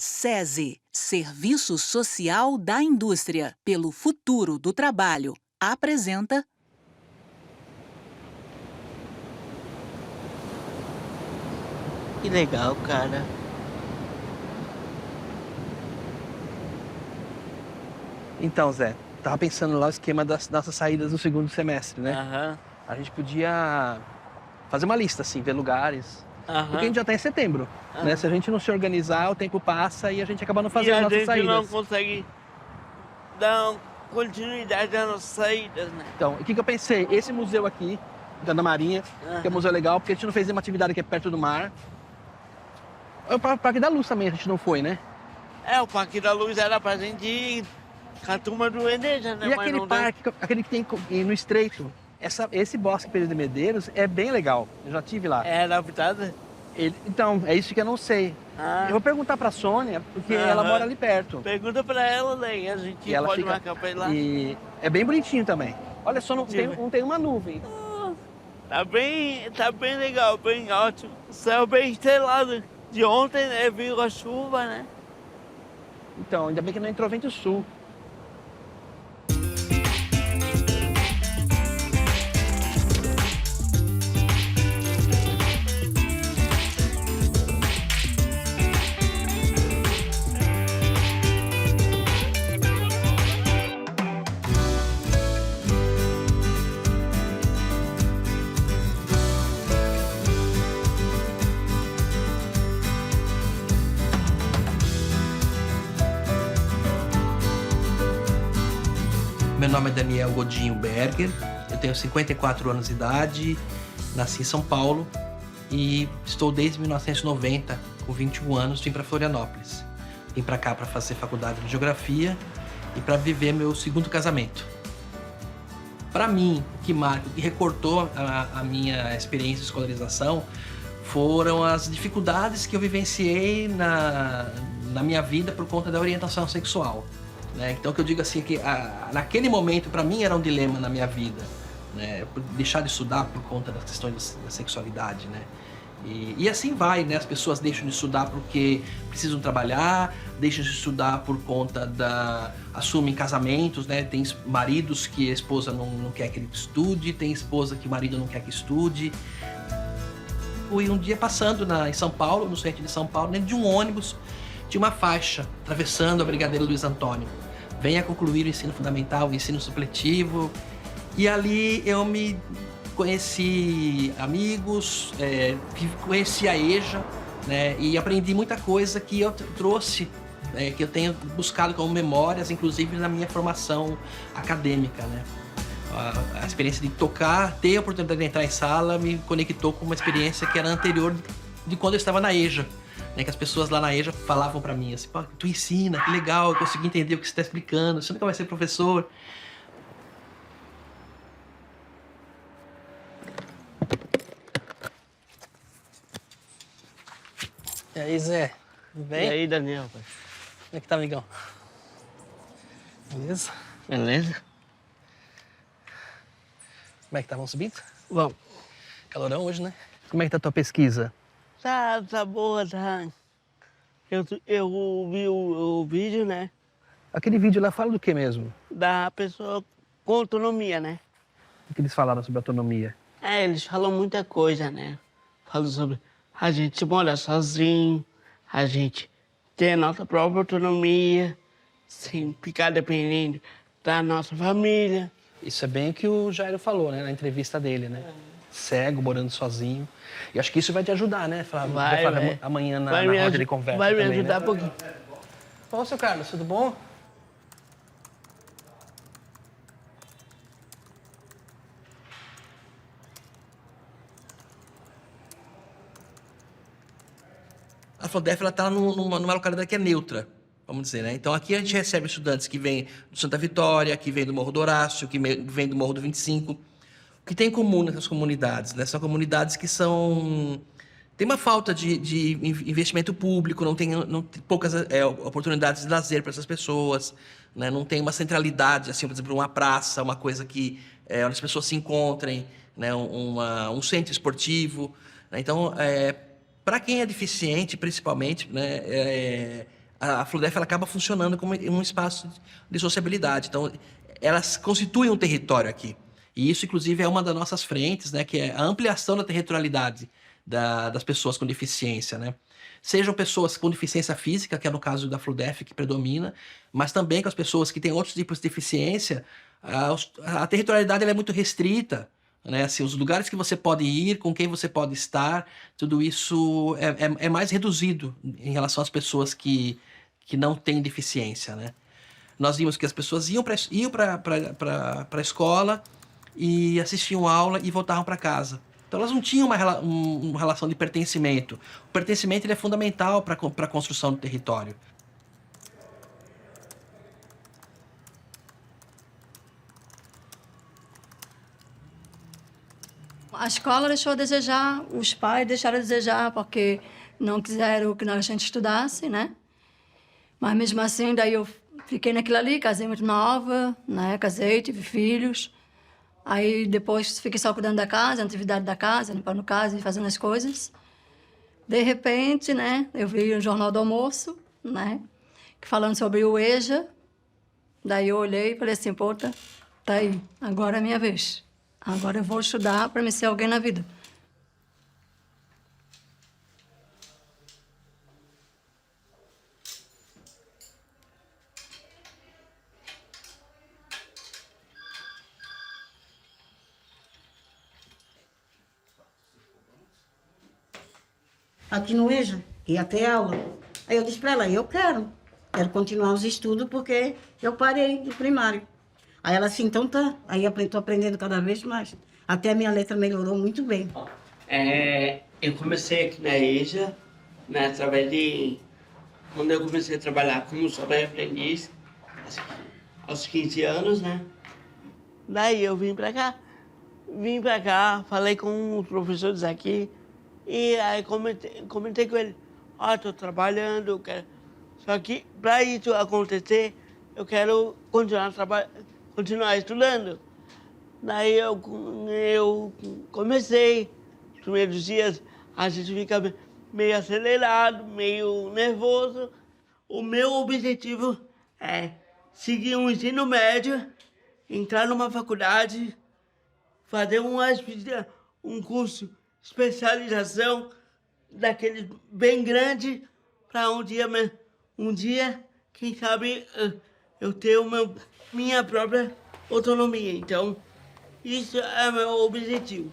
SESI, Serviço Social da Indústria, pelo futuro do trabalho, apresenta... Que legal, cara. Então, Zé, tava pensando lá o esquema das nossas saídas do segundo semestre, né? Aham, A gente podia fazer uma lista, assim, ver lugares. Porque a aham. gente já tá em setembro, né? Se a gente não se organizar, o tempo passa e a gente acaba não E fazendo a nossas gente saídas. não consegue dar continuidade às nossas saídas, né? Então, o que eu pensei? Esse museu aqui, da Marinha, que é um museu legal, porque a gente não fez nenhuma atividade que é perto do mar. O Parque da Luz também a gente não foi, né? O Parque da Luz era pra gente ir com a turma do Eneja, né? E Mas aquele não deu. parque, aquele que tem no Estreito, esse Bosque Pedro de Medeiros é bem legal. Eu já tive lá. É adaptada? Então, é isso que eu não sei. Ah. Eu vou perguntar pra Sônia, porque Aham. ela mora ali perto. Pergunta pra ela, né? A gente E ela pode fica... marcar pra ir lá. E é bem bonitinho também. Olha só, não tem uma nuvem. Tá bem legal, bem ótimo. O céu bem estrelado. De ontem, né? Viu a chuva, né? Então, ainda bem que não entrou vento sul. Meu nome é Daniel Godinho Berger, eu tenho 54 anos de idade, nasci em São Paulo e estou desde 1990, com 21 anos, vim para Florianópolis. Vim para cá para fazer faculdade de Geografia e para viver meu segundo casamento. Para mim, o que marca, o que recortou a minha experiência de escolarização foram as dificuldades que eu vivenciei na minha vida por conta da orientação sexual. Né? Então, o que eu digo assim, que naquele momento, para mim, era um dilema na minha vida, né? Deixar de estudar por conta das questões da sexualidade, né? E assim vai, né? As pessoas deixam de estudar porque precisam trabalhar, deixam de estudar por conta assumem casamentos, né? Tem maridos que a esposa não quer que ele estude, tem esposa que o marido não quer que estude. Fui um dia passando em São Paulo, no centro de São Paulo, dentro de um ônibus, tinha uma faixa atravessando a Brigadeiro Luiz Antônio. Venha concluir o ensino fundamental, o ensino supletivo. E ali eu me conheci amigos, conheci a EJA, né? E aprendi muita coisa que eu trouxe, que eu tenho buscado como memórias, inclusive na minha formação acadêmica, né? A experiência de tocar, ter a oportunidade de entrar em sala, me conectou com uma experiência que era anterior de quando eu estava na EJA. Né, que as pessoas lá na EJA falavam pra mim assim, pô, tu ensina, que legal, eu consegui entender o que você está explicando, você nunca vai ser professor. E aí, Zé? Tudo bem? E aí, Daniel? Como é que tá, amigão? Beleza? Beleza? Como é que tá? Vamos subindo? Vamos. Calorão hoje, né? Como é que tá a tua pesquisa? Tá boa, tá. Eu vi o vídeo, né? Aquele vídeo lá fala do que mesmo? Da pessoa com autonomia, né? O que eles falaram sobre autonomia? Eles falam muita coisa, né? Falam sobre a gente morar sozinho, a gente ter a nossa própria autonomia, sem ficar dependendo da nossa família. Isso é bem o que o Jairo falou, né? Na entrevista dele, né? Cego, morando sozinho. E acho que isso vai te ajudar, né? Vai falar amanhã na roda de conversa vai me também, ajudar né? um pouquinho. Bom, seu Carlos, tudo bom? A Flodef está numa localidade que é neutra, vamos dizer, né? Então aqui a gente recebe estudantes que vêm do Santa Vitória, que vêm do Morro do Horácio, que vêm do Morro do 25. O que tem em comum nessas comunidades, né? São comunidades que tem uma falta de investimento público, não tem poucas oportunidades de lazer para essas pessoas, né? Não tem uma centralidade, assim, por exemplo, uma praça, uma coisa que onde as pessoas se encontrem, né? Um centro esportivo, né? Então, para quem é deficiente, principalmente, né? a Fludef ela acaba funcionando como um espaço de sociabilidade. Então, elas constituem um território aqui. E isso, inclusive, é uma das nossas frentes, né, que é a ampliação da territorialidade das pessoas com deficiência, né? Sejam pessoas com deficiência física, que é no caso da Fludef que predomina, mas também com as pessoas que têm outros tipos de deficiência, a territorialidade ela é muito restrita, né? Assim, os lugares que você pode ir, com quem você pode estar, tudo isso é mais reduzido em relação às pessoas que não têm deficiência, né? Nós vimos que as pessoas iam para a escola e assistiam aula e voltavam para casa. Então elas não tinham uma relação de pertencimento. O pertencimento ele é fundamental para a construção do território. A escola deixou a desejar, os pais deixaram a desejar porque não quiseram que a gente estudasse, né? Mas mesmo assim, daí eu fiquei naquilo ali, casei muito nova, né? Casei, tive filhos. Aí depois fiquei só cuidando da casa, atividade da casa, limpando casa e fazendo as coisas. De repente, né, eu vi o Jornal do Almoço, né, falando sobre o EJA. Daí eu olhei e falei assim, pô, tá aí, agora é a minha vez. Agora eu vou estudar para me ser alguém na vida. Aqui no EJA, ia ter aula. Aí eu disse para ela, eu quero continuar os estudos porque eu parei do primário. Aí ela assim, então tá. Aí estou aprendendo cada vez mais. Até a minha letra melhorou muito bem. Eu comecei aqui na EJA, né, através de... Quando eu comecei a trabalhar como sobre-aprendiz, aos 15 anos, né? Daí eu vim pra cá, falei com os professores aqui, e aí comentei com ele, tô trabalhando, quero... Só que para isso acontecer, eu quero continuar estudando. Daí eu comecei, os primeiros dias a gente fica meio acelerado, meio nervoso. O meu objetivo é seguir um ensino médio, entrar numa faculdade, fazer um curso de especialização daquele bem grande, para um dia, quem sabe, eu ter minha própria autonomia. Então, isso é meu objetivo.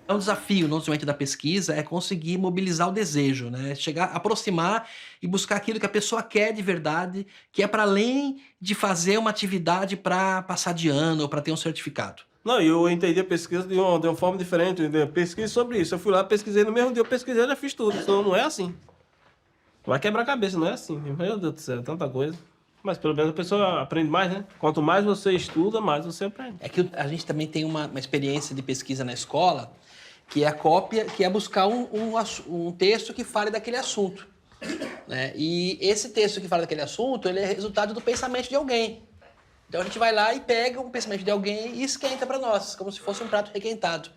Um desafio no desenvolvimento da pesquisa é conseguir mobilizar o desejo, né? Chegar, aproximar e buscar aquilo que a pessoa quer de verdade, que é para além de fazer uma atividade para passar de ano ou para ter um certificado. Não, eu entendi a pesquisa de uma forma diferente. Eu pesquisei sobre isso. Eu fui lá, pesquisei no mesmo dia, eu pesquisei, já fiz tudo. Então não é assim. Vai quebrar a cabeça, não é assim. Meu Deus do céu, tanta coisa. Mas pelo menos a pessoa aprende mais, né? Quanto mais você estuda, mais você aprende. É que a gente também tem uma experiência de pesquisa na escola, que é a cópia, que é buscar um texto que fale daquele assunto, né? E esse texto que fala daquele assunto, ele é resultado do pensamento de alguém. Então a gente vai lá e pega o pensamento de alguém e esquenta para nós, como se fosse um prato requentado.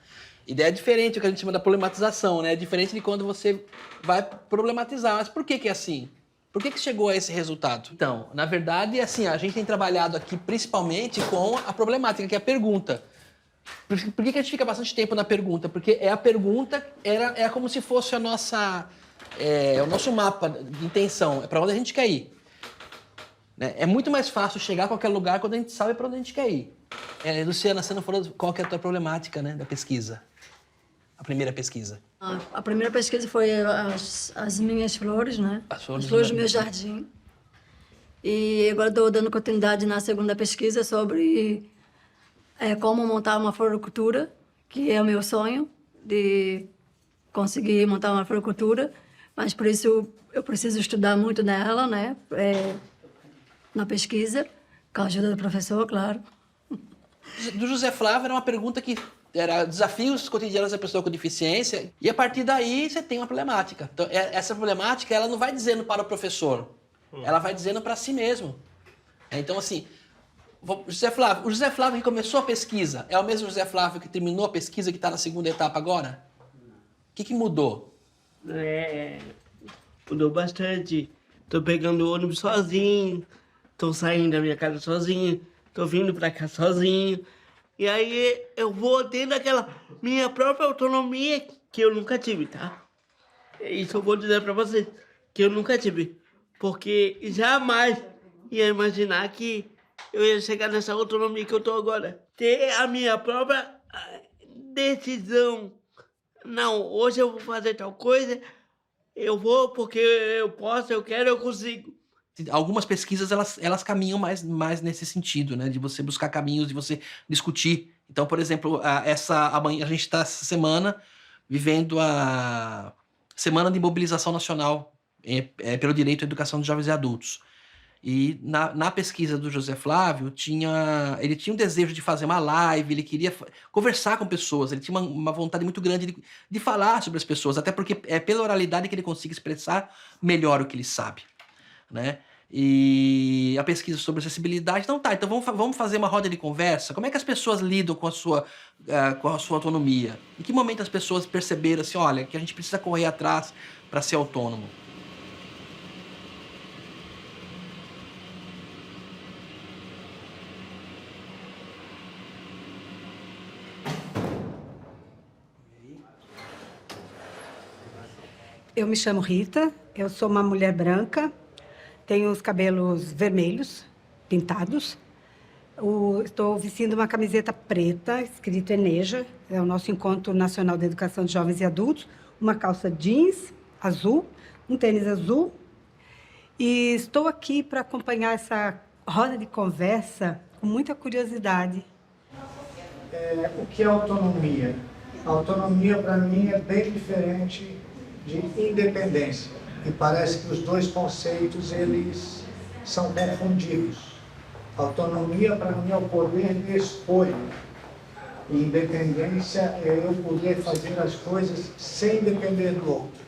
Ideia diferente, o que a gente chama da problematização, né? É diferente de quando você vai problematizar. Mas por que é assim? Por que chegou a esse resultado? Então, na verdade, assim, a gente tem trabalhado aqui principalmente com a problemática, que é a pergunta. Por que a gente fica bastante tempo na pergunta? Porque a pergunta é como se fosse o nosso mapa de intenção, é para onde a gente quer ir. Né? É muito mais fácil chegar a qualquer lugar quando a gente sabe para onde a gente quer ir. Luciana, você não falou qual que é a tua problemática, né, da pesquisa? A primeira pesquisa. A primeira pesquisa foi as minhas flores, né? As flores do meu jardim. E agora estou dando continuidade na segunda pesquisa sobre como montar uma floricultura, que é o meu sonho, de conseguir montar uma floricultura. Mas por isso eu preciso estudar muito nela, né? Na pesquisa, com a ajuda do professor, claro. Do José Flávio era uma pergunta que era desafios cotidianos da pessoa com deficiência, e a partir daí você tem uma problemática. Então, essa problemática ela não vai dizendo para o professor, ela vai dizendo para si mesmo. Então, assim, o José Flávio que começou a pesquisa, é o mesmo José Flávio que terminou a pesquisa, que está na segunda etapa agora? O que mudou? Mudou bastante. Tô pegando o ônibus sozinho, tô saindo da minha casa sozinho, tô vindo pra cá sozinho. E aí eu vou tendo aquela minha própria autonomia que eu nunca tive, tá? Isso eu vou dizer pra vocês, que eu nunca tive. Porque jamais ia imaginar que eu ia chegar nessa autonomia que eu tô agora. Ter a minha própria decisão. Não, hoje eu vou fazer tal coisa, eu vou porque eu posso, eu quero, eu consigo. Algumas pesquisas, elas caminham mais nesse sentido, né? De você buscar caminhos, de você discutir. Então, por exemplo, amanhã a gente está essa semana vivendo a Semana de Mobilização Nacional pelo Direito à Educação de Jovens e Adultos. E na pesquisa do José Flávio, ele tinha um desejo de fazer uma live, ele queria conversar com pessoas, ele tinha uma vontade muito grande de falar sobre as pessoas, até porque é pela oralidade que ele consegue expressar melhor o que ele sabe, né? E a pesquisa sobre acessibilidade, então vamos fazer uma roda de conversa. Como é que as pessoas lidam com a sua autonomia? Em que momento as pessoas perceberam assim, olha, que a gente precisa correr atrás para ser autônomo? Eu me chamo Rita, eu sou uma mulher branca, tenho os cabelos vermelhos, pintados. Estou vestindo uma camiseta preta, escrito ENEJA, é o nosso Encontro Nacional de Educação de Jovens e Adultos, uma calça jeans azul, um tênis azul. E estou aqui para acompanhar essa roda de conversa com muita curiosidade. O que é autonomia? A autonomia, para mim, é bem diferente de independência. E parece que os dois conceitos, eles são confundidos. Autonomia, para mim, é o poder de escolha. E independência é eu poder fazer as coisas sem depender do outro.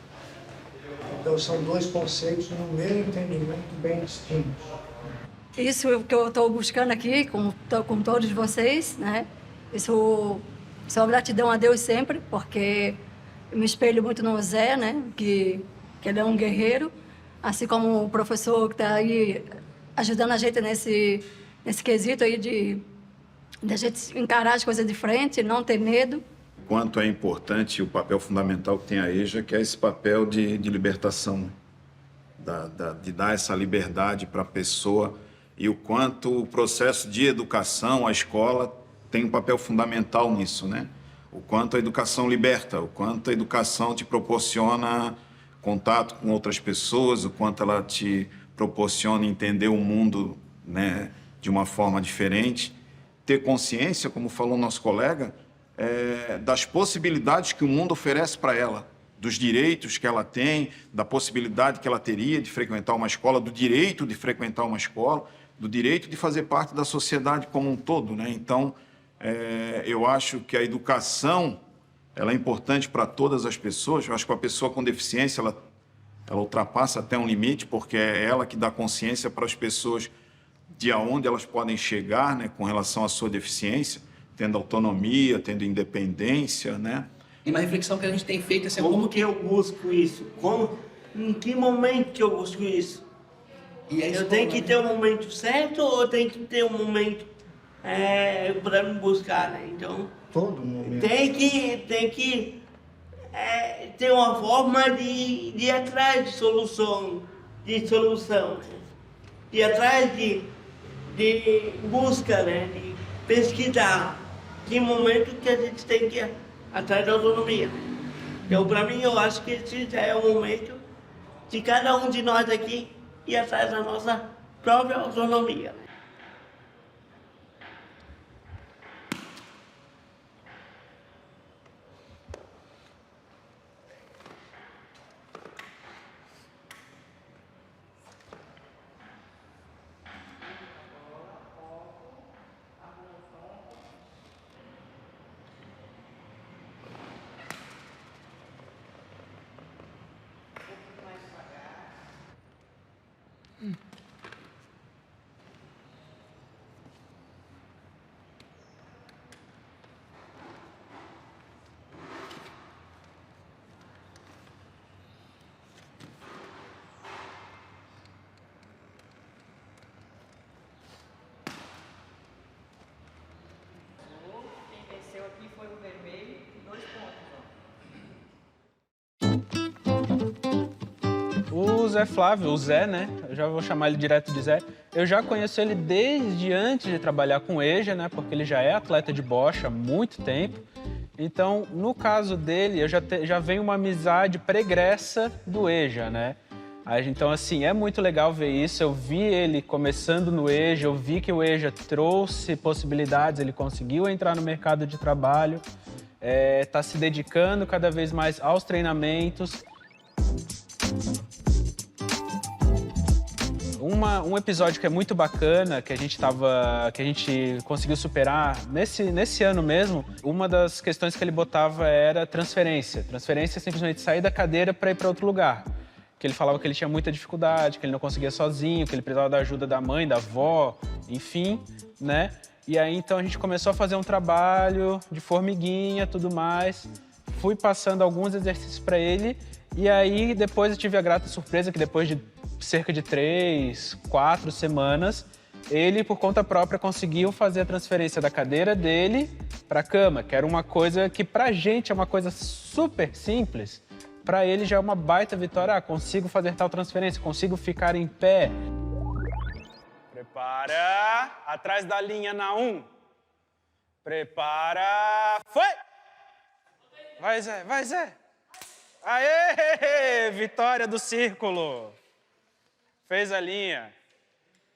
Então, são dois conceitos, no meu entendimento, bem distintos. Isso que eu estou buscando aqui, com todos vocês, né? Isso, só gratidão a Deus sempre, porque eu me espelho muito no Zé, né? Que ele é um guerreiro, assim como o professor que está aí ajudando a gente nesse quesito aí de a gente encarar as coisas de frente, não ter medo. Quanto é importante o papel fundamental que tem a EJA, que é esse papel de libertação, de dar essa liberdade para a pessoa, e o quanto o processo de educação, a escola, tem um papel fundamental nisso, né? O quanto a educação liberta, o quanto a educação te proporciona contato com outras pessoas, o quanto ela te proporciona entender o mundo, né, de uma forma diferente. Ter consciência, como falou nosso colega, das possibilidades que o mundo oferece para ela, dos direitos que ela tem, da possibilidade que ela teria de frequentar uma escola, do direito de frequentar uma escola, do direito de fazer parte da sociedade como um todo, né? Então, eu acho que a educação ela é importante para todas as pessoas. Eu acho que a pessoa com deficiência ela ultrapassa até um limite, porque é ela que dá consciência para as pessoas de aonde elas podem chegar, né, com relação à sua deficiência, tendo autonomia, tendo independência, né? E uma reflexão que a gente tem feito é Como que eu busco isso? Em que momento que eu busco isso? E eu tenho que ter um momento certo ou eu tenho que ter um momento para me buscar, né? Então, Todo momento. tem que ter uma forma de ir atrás de solução, né? De ir atrás de busca, né? De pesquisar que momento que a gente tem que ir atrás da autonomia. Então, para mim, eu acho que esse já é o momento de cada um de nós aqui ir atrás da nossa própria autonomia. Zé Flávio, o Zé, né? Eu já vou chamar ele direto de Zé. Eu já conheço ele desde antes de trabalhar com o EJA, né? Porque ele já é atleta de bocha há muito tempo. Então, no caso dele, eu já venho uma amizade pregressa do EJA, né? Então, assim, é muito legal ver isso. Eu vi ele começando no EJA, eu vi que o EJA trouxe possibilidades, ele conseguiu entrar no mercado de trabalho, está se dedicando cada vez mais aos treinamentos. Um episódio que é muito bacana, que a gente conseguiu superar nesse ano mesmo, uma das questões que ele botava era transferência. Transferência é simplesmente sair da cadeira para ir para outro lugar. Que ele falava que ele tinha muita dificuldade, que ele não conseguia sozinho, que ele precisava da ajuda da mãe, da avó, enfim, né? E aí, então, a gente começou a fazer um trabalho de formiguinha, tudo mais. Fui passando alguns exercícios para ele. E aí, depois eu tive a grata surpresa que depois de cerca de 3, 4 semanas, ele, por conta própria, conseguiu fazer a transferência da cadeira dele para a cama, que era uma coisa que, pra gente, é uma coisa super simples. Para ele já é uma baita vitória. Consigo fazer tal transferência, consigo ficar em pé. Prepara. Atrás da linha na 1. Prepara. Foi! Vai, Zé, vai, Zé. Aê! Vitória do círculo. Fez a linha.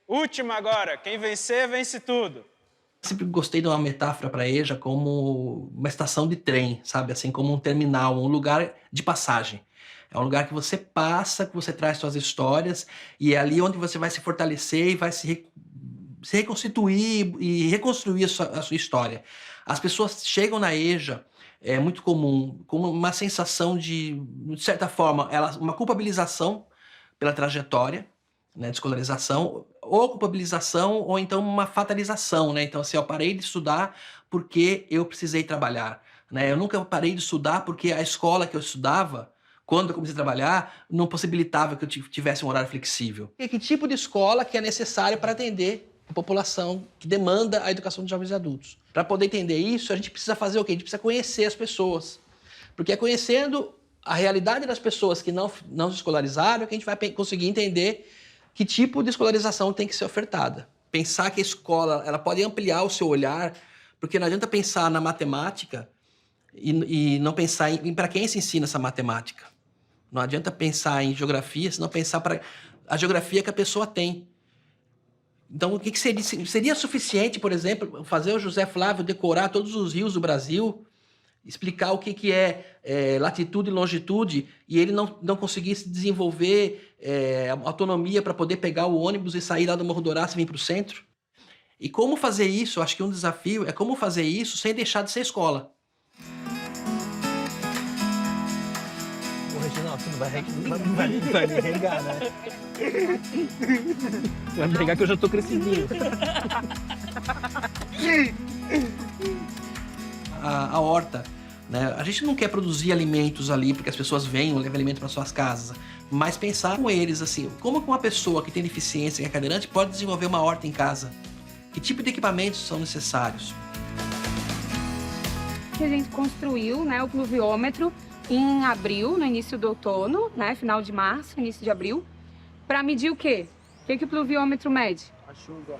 Última agora. Quem vencer, vence tudo. Sempre gostei de uma metáfora para EJA como uma estação de trem, sabe? Assim, como um terminal, um lugar de passagem. É um lugar que você passa, que você traz suas histórias, e é ali onde você vai se fortalecer e vai se reconstituir e reconstruir a sua história. As pessoas chegam na EJA, é muito comum, com uma sensação de certa forma, uma culpabilização pela trajetória, né, de escolarização, ou culpabilização, ou então uma fatalização, né? Então, assim, eu parei de estudar porque eu precisei trabalhar, né? Eu nunca parei de estudar porque a escola que eu estudava, quando eu comecei a trabalhar, não possibilitava que eu tivesse um horário flexível. E que tipo de escola que é necessário para atender a população que demanda a educação de jovens e adultos? Para poder entender isso, a gente precisa fazer o quê? A gente precisa conhecer as pessoas. Porque é conhecendo a realidade das pessoas que não se escolarizaram que a gente vai conseguir entender que tipo de escolarização tem que ser ofertada. Pensar que a escola ela pode ampliar o seu olhar, porque não adianta pensar na matemática e não pensar em para quem se ensina essa matemática. Não adianta pensar em geografia se não pensar para a geografia que a pessoa tem. Então, o que seria suficiente, por exemplo, fazer o José Flávio decorar todos os rios do Brasil, explicar o que é latitude e longitude, e ele não conseguisse desenvolver autonomia para poder pegar o ônibus e sair lá do Morro do Horácio e vir para o centro? E como fazer isso? Eu acho que um desafio é como fazer isso sem deixar de ser escola. Ô, Reginaldo, não vai me regar, né? Vai me regar que eu já tô crescidinho. A horta, né? A gente não quer produzir alimentos ali porque as pessoas venham, levem alimento para suas casas, mas pensar com eles assim, como que uma pessoa que tem deficiência, que é cadeirante, pode desenvolver uma horta em casa? Que tipo de equipamentos são necessários? A gente construiu, né, o pluviômetro em abril, no início do outono, né, final de março, início de abril, para medir o quê? O que o pluviômetro mede? A chuva.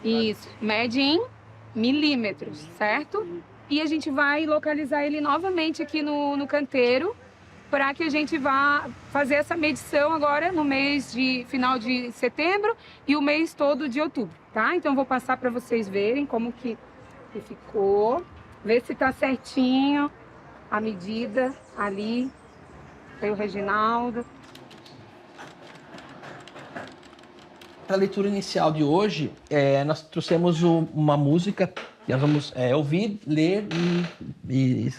Isso, mede em milímetros, certo? E a gente vai localizar ele novamente aqui no canteiro para que a gente vá fazer essa medição agora no mês de final de setembro e o mês todo de outubro, tá? Então, vou passar para vocês verem como que ficou, ver se tá certinho a medida ali. Tem o Reginaldo. Para a leitura inicial de hoje, nós trouxemos uma música que nós vamos ouvir, ler e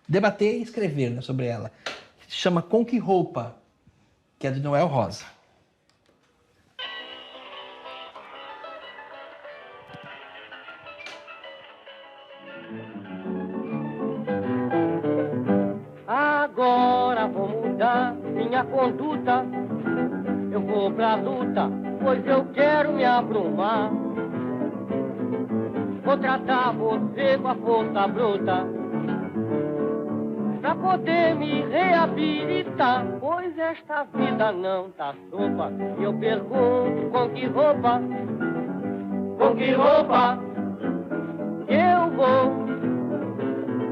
debater e escrever, né, sobre ela. Se chama Com Que Roupa, que é de Noel Rosa. Agora vou mudar minha conduta, eu vou pra luta, pois eu quero me abrumar. Vou tratar você com a força bruta, pra poder me reabilitar. Pois esta vida não tá sopa. E eu pergunto, com que roupa? Com que roupa eu vou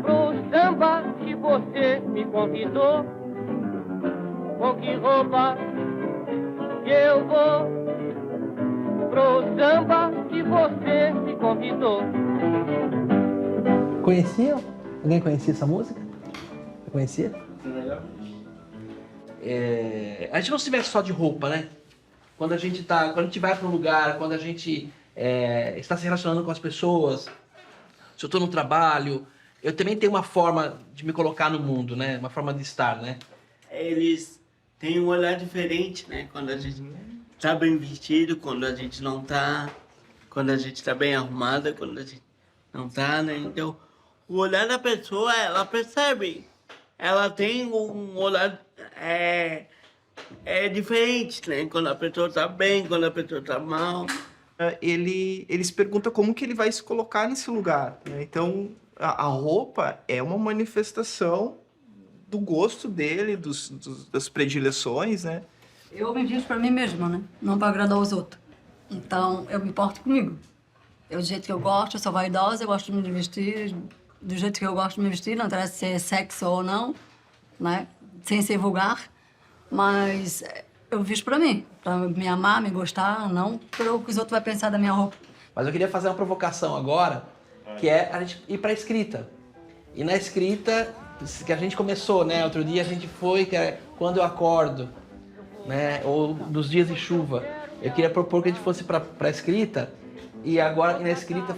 pro samba que você me convidou? Com que roupa eu vou pro samba que você me convidou? Conheciam? Alguém conhecia essa música? Você conhecia? A gente não se veste só de roupa, né? Quando a gente vai para um lugar, quando a gente está se relacionando com as pessoas, se eu estou no trabalho, eu também tenho uma forma de me colocar no mundo, né? Uma forma de estar, né? Eles têm um olhar diferente, né? Quando a gente tá bem vestido, quando a gente não tá, quando a gente tá bem arrumada, quando a gente não tá, né? Então, o olhar da pessoa, ela percebe. Ela tem um olhar diferente, né? Quando a pessoa tá bem, quando a pessoa tá mal. Ele se pergunta como que ele vai se colocar nesse lugar, né? Então, a roupa é uma manifestação do gosto dele, das predileções, né? Eu me visto pra mim mesma, né? Não pra agradar os outros. Então, eu me importo comigo. Do jeito que eu gosto, eu sou vaidosa, eu gosto de me vestir do jeito que eu gosto de me vestir, não interessa se é sexo ou não, né? Sem ser vulgar. Mas eu visto pra mim, pra me amar, me gostar, não pelo que os outros vão pensar da minha roupa. Mas eu queria fazer uma provocação agora, que é a gente ir pra escrita. E na escrita, que a gente começou, né? Outro dia a gente foi, que é Quando Eu Acordo, né? Ou dos dias de chuva. Eu queria propor que a gente fosse pra escrita, e agora na escrita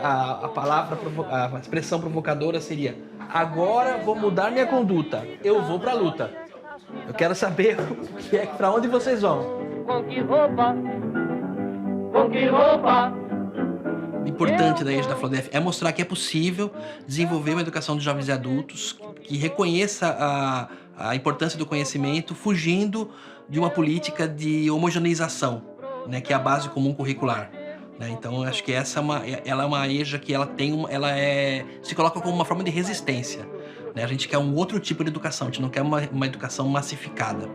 a palavra, a expressão provocadora seria: agora vou mudar minha conduta, eu vou pra luta. Eu quero saber pra onde vocês vão. Com que roupa? Com que roupa? O importante da EJA da FLODEF é mostrar que é possível desenvolver uma educação de jovens e adultos que reconheça a importância do conhecimento, fugindo de uma política de homogeneização, né, que é a base comum curricular. Né? Então, eu acho que ela é uma EJA que se coloca como uma forma de resistência. Né? A gente quer um outro tipo de educação, a gente não quer uma educação massificada.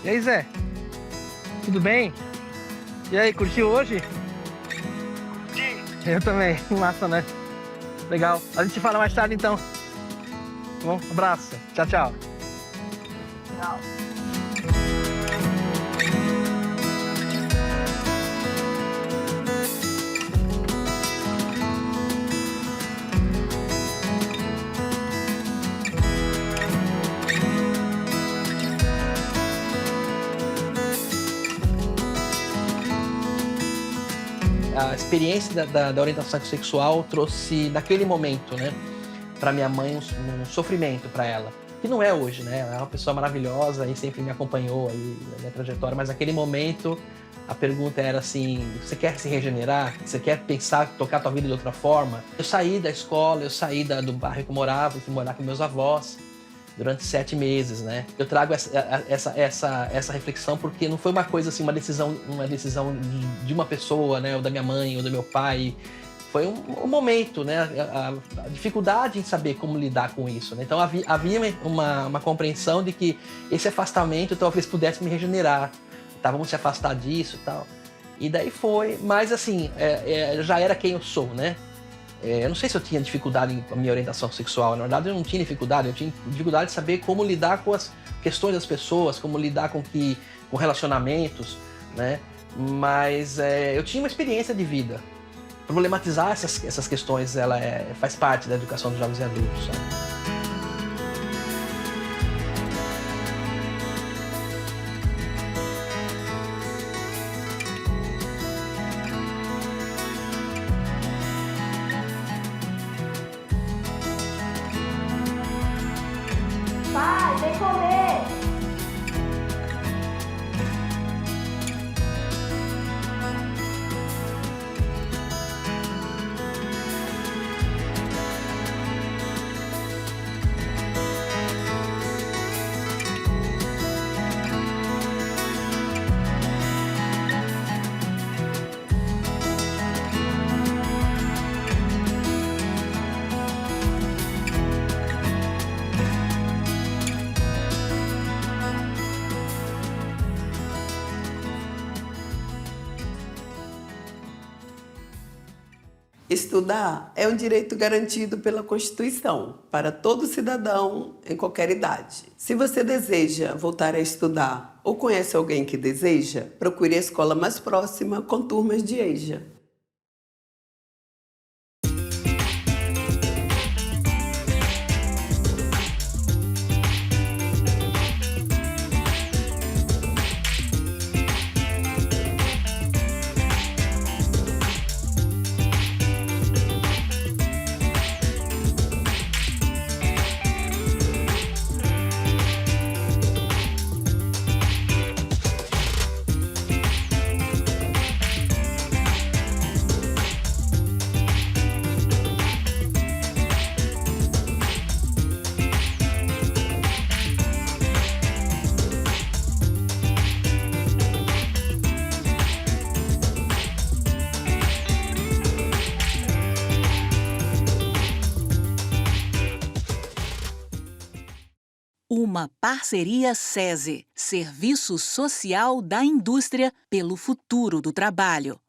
E aí, Zé? Tudo bem? E aí, curtiu hoje? Curti. Eu também. Massa, né? Legal. A gente se fala mais tarde, então. Bom, abraço. Tchau, tchau. Tchau. A experiência da orientação sexual trouxe, naquele momento, né, para minha mãe um sofrimento para ela. Que não é hoje, né? Ela é uma pessoa maravilhosa e sempre me acompanhou aí na minha trajetória, mas naquele momento a pergunta era assim: você quer se regenerar? Você quer pensar, tocar a tua vida de outra forma? Eu saí da escola, eu saí do bairro que eu morava, fui morar com meus avós durante 7 meses, né? Eu trago essa reflexão porque não foi uma coisa assim, uma decisão de uma pessoa, né? Ou da minha mãe, ou do meu pai. Foi um momento, né? A dificuldade em saber como lidar com isso, né? Então havia uma compreensão de que esse afastamento talvez pudesse me regenerar. Tá, vamos se afastar disso e tal. E daí foi, mas assim, já era quem eu sou, né? Eu não sei se eu tinha dificuldade com a minha orientação sexual. Na verdade, eu não tinha dificuldade. Eu tinha dificuldade de saber como lidar com as questões das pessoas, como lidar com relacionamentos, né? Mas eu tinha uma experiência de vida. Problematizar essas questões, faz parte da educação dos jovens e adultos, sabe? Pai, vem comer! Estudar é um direito garantido pela Constituição para todo cidadão em qualquer idade. Se você deseja voltar a estudar ou conhece alguém que deseja, procure a escola mais próxima com turmas de EJA. Uma parceria SESI, Serviço Social da Indústria pelo Futuro do Trabalho.